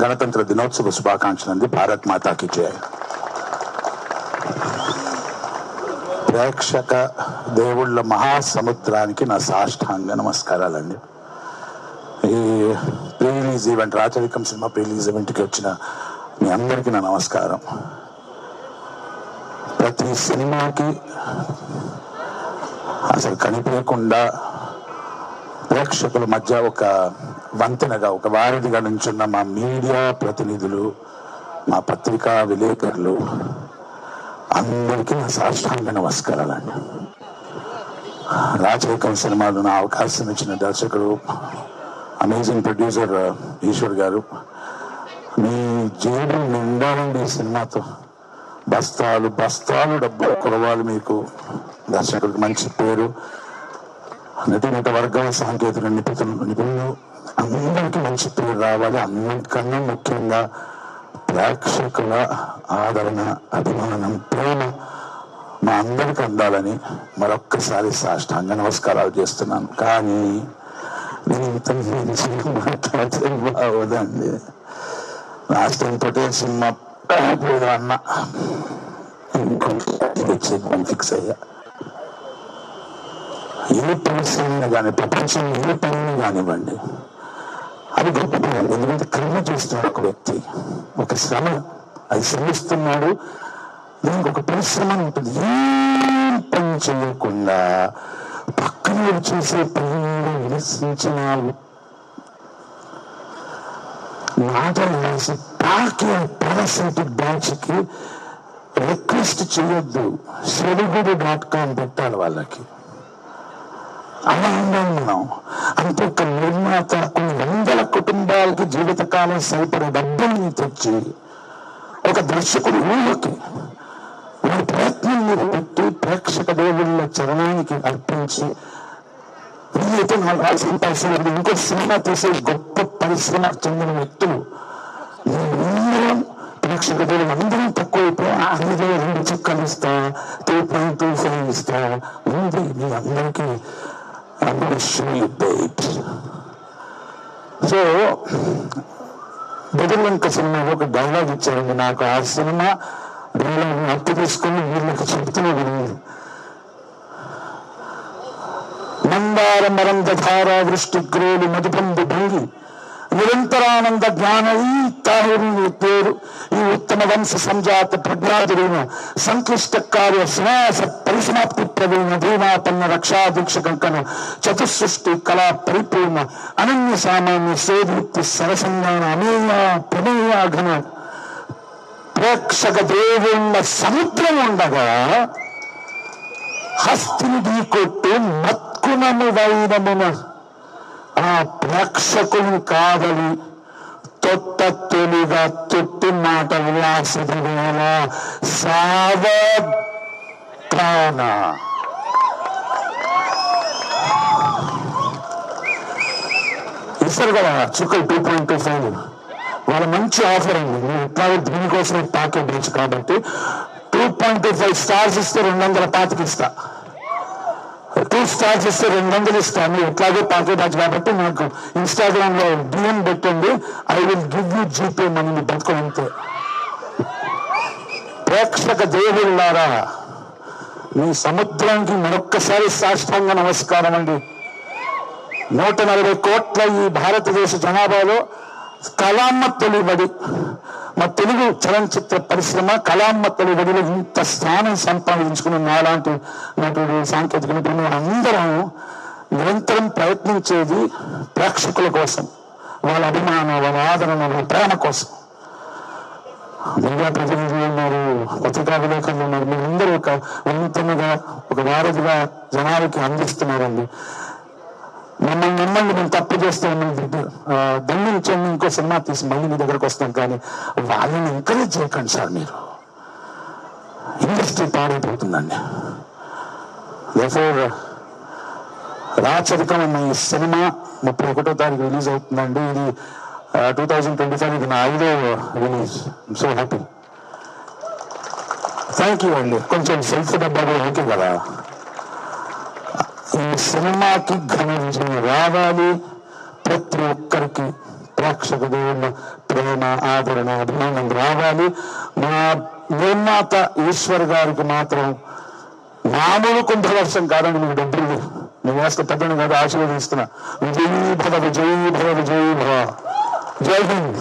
గణతంత్ర దినోత్సవ శుభాకాంక్షలు. భారత్ మాతాకి జై. ప్రేక్షక దేవుళ్ళ మహాసముద్రానికి నా సాష్టాంగ నమస్కారాలండి. ఈ pre release event, Racharikam cinema pre release ఈవెంట్కి వచ్చిన మీ అందరికీ నా నమస్కారం. ప్రతి సినిమాకి అసలు కనిపించకుండా ప్రేక్షకుల మధ్య ఒక వంతెనగా, ఒక వారధిగా నుంచున్న మా మీడియా ప్రతినిధులు, మా పత్రికా విలేకరులు అందరికీ నా సాష్టాంగ నమస్కారాలండి. రాచరికం సినిమాలో నా అవకాశం ఇచ్చిన దర్శకుడు, అమేజింగ్ ప్రొడ్యూసర్ ఈశ్వర్ గారు, మీ జేబులు నిండాలండి ఈ సినిమాతో. బస్తాలు బస్తాలు డబ్బులు కురవాలి మీకు. దర్శకుడికి మంచి పేరు, నటీనట వర్గాల సాంకేతిక నిపుణులు అందరికీ మంచి పేరు రావాలి. అన్నిటికన్నా ముఖ్యంగా ప్రేక్షకుల ఆదరణ, అభిమానం, ప్రేమ మా అందరికి అందాలని మరొక్కసారి సాష్టాంగ నమస్కారాలు చేస్తున్నాను. కానీ నేను ఇంత మాట్లాడితే బాగోదండి. లాస్ట్ టైం పటేల్ సినిమా అన్న ఇంకొంచెం ఫిక్స్ అయ్యా. ఏ పరిశ్రమ కానీ, ప్రపంచంలో ఏ పనిని కానివ్వండి, అది గొప్పతనం. ఎందుకంటే కర్మ చేస్తున్నాడు ఒక వ్యక్తి, ఒక శ్రమ, అది శ్రమిస్తున్నాడు. దానికి ఒక పరిశ్రమ ఉంటుంది. ఏం పని చేయకుండా పక్కన చేసే పనిలో విమర్శించిన మాటలు వేసి పారాసిటిక్ బ్యాచ్కి రిక్వెస్ట్ చేయొద్దు. సెలిగుడు.com పెట్టాలి వాళ్ళకి. అలా ఉండాలి మనం. అంటే ఒక నిర్మాత కొన్ని వందల కుటుంబాలకి జీవితకాలం సరిపడే డబ్బుల్ని తెచ్చి ఒక దర్శకుడు ఊళ్ళకి వారి ప్రయత్నం మీద పెట్టి ప్రేక్షక దేవుళ్ళ చరణానికి అర్పించి వీళ్ళైతే 4 సంపాదించిన ఇంకో సినిమా తీసే గొప్ప పరిశ్రమకు చెందిన వ్యక్తులు. అందరం ప్రేక్షక దేవుళ్ళు అందరం తక్కువైపోయి అందులో 2 చుక్కలు ఇస్తా, 2.25 ఇస్తా ఉంది. మీ అందరికీ సో బెదర్లంక సినిమాలో ఒక డైలాగ్ ఇచ్చారండి నాకు. ఆ సినిమా డైలాగ్ అప్పు తీసుకుని వీళ్ళకి చెప్తున్నది. మందార మరంద ధార వృష్టి గ్రోలు మధుబంధు భంగి నిరంతరానంద జ్ఞాన ఈ తాహురు పేరు ఈ ఉత్తమ వంశ సంజాత ప్రజ్ఞాదురైన సంక్లిష్ట కార్య శ్వాస పరిసమాప్తి ప్రవీణ ధీమాపన్న రక్షాదీక్ష కంకణ చతుసృష్టి కళా పరిపూర్ణ అనన్య సామాన్య సేదీప్తి సరసంగాన అమేయ ప్రమేయ ఘన ప్రేక్షక దేవుళ్ళ సముద్రం ఉండగా హస్తిని ఢీకొట్టు మత్కునము వైనమున ఆ ప్రేక్షకుని కాదని తొట్ట తొలిగా తొట్టి మాట విలాసవేళ సావధాన ఇస్తారు కదా చుక్కలు 2.25. వాళ్ళ మంచి ఆఫర్ అండి. ఎట్లా దీనికోసం ప్యాకేజ్ రీచ్ కాబట్టి 2.25 స్టార్స్ ఇస్తే 225 ఇస్తా, 2 స్టార్స్ ఇస్తే 200 ఇస్తాను. ఎట్లాగే ప్యాకేజ్ మ్యాచ్ కాబట్టి నాకు ఇన్స్టాగ్రామ్ లో DM పెట్టండి. I will give you GPay money బతుకుంటే. ప్రేక్షక దేవుళ్ళారా, మీ సముద్రానికి మరొక్కసారి సాష్టాంగ నమస్కారం అండి. 140 కోట్ల ఈ భారతదేశ జనాభాలో కళామ్మ తొలిబడి, మా తెలుగు చలనచిత్ర పరిశ్రమ కళామ్మ తొలిబడిలో ఇంత స్థానం సంపాదించుకున్న నాలాంటి నటుడు, సాంకేతిక నిపుణులు అందరం నిరంతరం ప్రయత్నించేది ప్రేక్షకుల కోసం, వాళ్ళ అభిమానం, వాళ్ళ ఆదరణ, వాళ్ళ ప్రేమ కోసం. మీడియా ప్రతినిధులు ఉన్నారు, పత్రికా విలేకరులు ఉన్నారు. మీరందరూ ఒక వంతెనగా, ఒక వారధిగా జనాలకి అందిస్తున్నారండి. మిమ్మల్ని మేము తప్పు చేస్తే దండించండి, ఇంకో సినిమా తీసి మళ్ళీ మీ దగ్గరకు వస్తాం. కానీ వాళ్ళని ఎంకరేజ్ చేయకండి సార్. మీరు ఇండస్ట్రీ పాడైపోతుందండి. రాచరికం అన్న ఈ సినిమా 31వ తారీఖు రిలీజ్ అవుతుందండి. ఇది 2025 ఇది నా 5వ release. So happy. Thank you అండి. కొంచెం సెల్ఫ్ డబ్బా ఓకే కదా. ఈ సినిమాకి ఘన విజయం రావాలి. ప్రతి ఒక్కరికి ప్రేక్షక దేవుళ్ళ ప్రేమ, ఆదరణ, అభిమానం రావాలి. మా నిర్మాత ఈశ్వర్ గారికి మాత్రం మామూలు కుంభవర్షం కాదండి. మీకు డబ్బులు నేను వేస్తే పెద్దను కాదు, ఆశీర్వదిస్తున్నా. విజయీ భవ, విజయీ భవ, విజయీ భవ. జై హింద్.